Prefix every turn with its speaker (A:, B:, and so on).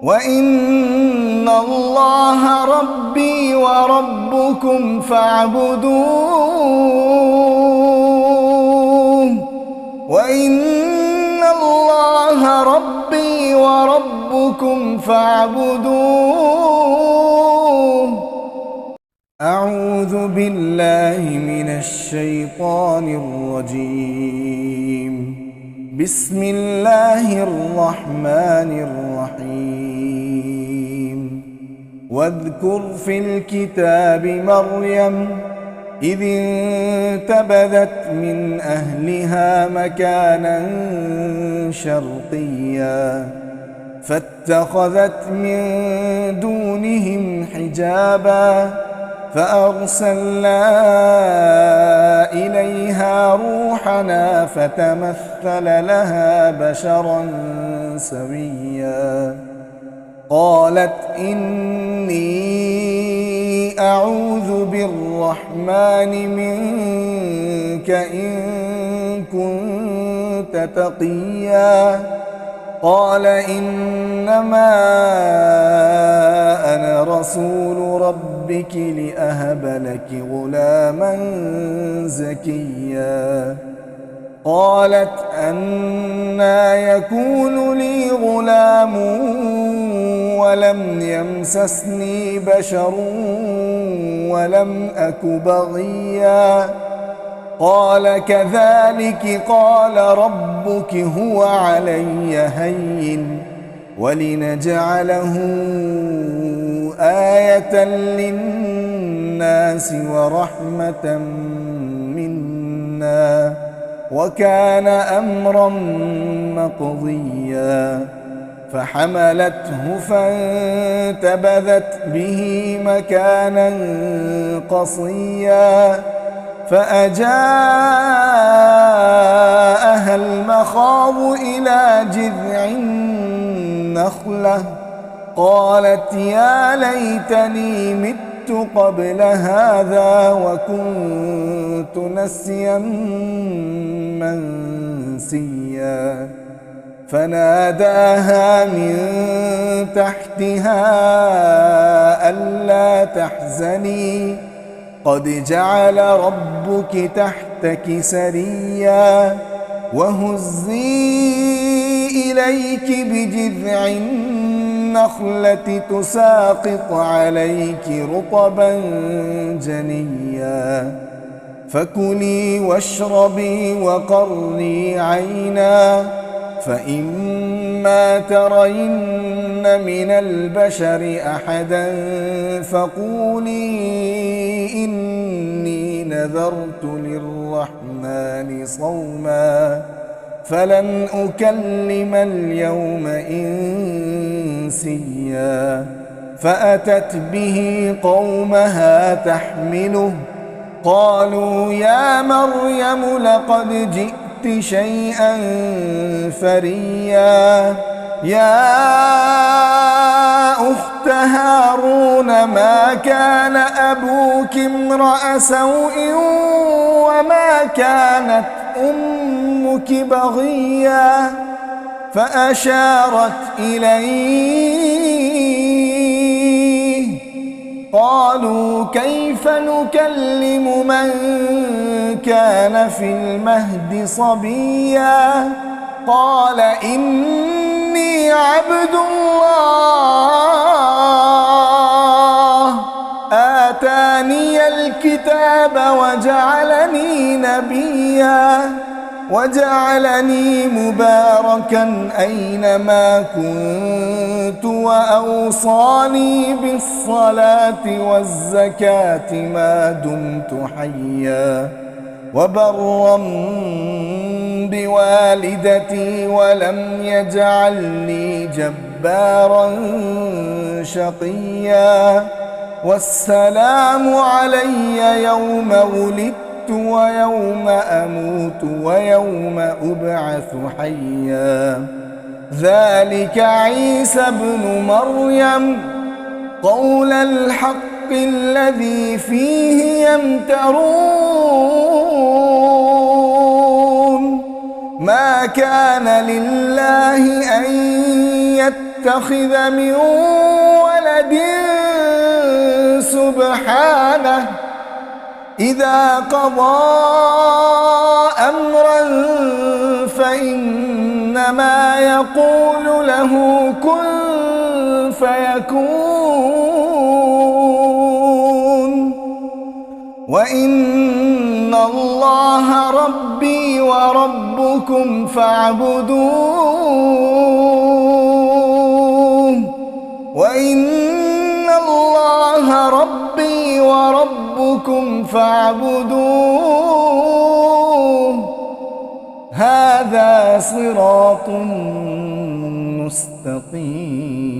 A: وإن الله ربي وربكم فاعبدوه وإن الله ربي وربكم فاعبدوه. أعوذ بالله من الشيطان الرجيم. بسم الله الرحمن الرحيم. واذكر في الكتاب مريم إذ انتبذت من أهلها مكانا شرقيا فاتخذت من دونهم حجابا فأرسلنا إليها روحنا فتمثل لها بشرا سويا. قالت إني أعوذ بالرحمن منك إن كنت تقيا. قال إنما أنا رسول ربك لأهب لك غلاما زكيا. قالت أنى يكون لي غلام ولم يمسسني بشر ولم أك بغيا. قال كذلك قال ربك هو علي هين ولنجعله آية للناس ورحمة منا وكان أمرا مقضيا. فحملته فانتبذت به مكانا قصيا فأجاءها المخاض إلى جذع النخلة قالت يا ليتني مت قبل هذا وكنت نسيا منسيا. فناداها من تحتها ألا تحزني قد جعل ربك تحتك سريا وهزي إليك بجذع النخلة تساقط عليك رطبا جنيا. فكلي واشربي وقري عينا فإما ترين من البشر أحدا فقولي إني نذرت للرحمن صوما فلن أكلم اليوم إنسيا. فأتت به قومها تحمله قالوا يا مريم لقد جئت شيئا فريا. يا أخت هارون ما كان أبوك امرأ سوء وما كانت أمك بغيا. فأشارت إليه قالوا كيف نكلم من كان في المهد صبيا. قال إني عبد الله آتاني الكتاب وجعلني نبيا وجعلني مباركا أينما كنت وأوصاني بالصلاة والزكاة ما دمت حيا وبرا بوالدتي ولم يجعلني جبارا شقيا. والسلام علي يوم ولدت ويوم أموت ويوم أبعث حيا. ذلك عيسى ابن مريم قول الحق الذي فيه يمترون. ما كان لله أن يتخذ يتخذ من ولد سبحانه إذا قضى أمرا فإنما يقول له كن فيكون وإن الله ربي وربكم فاعبدوه وإن الله ربي وربكم فاعبدوه هذا صراط مستقيم.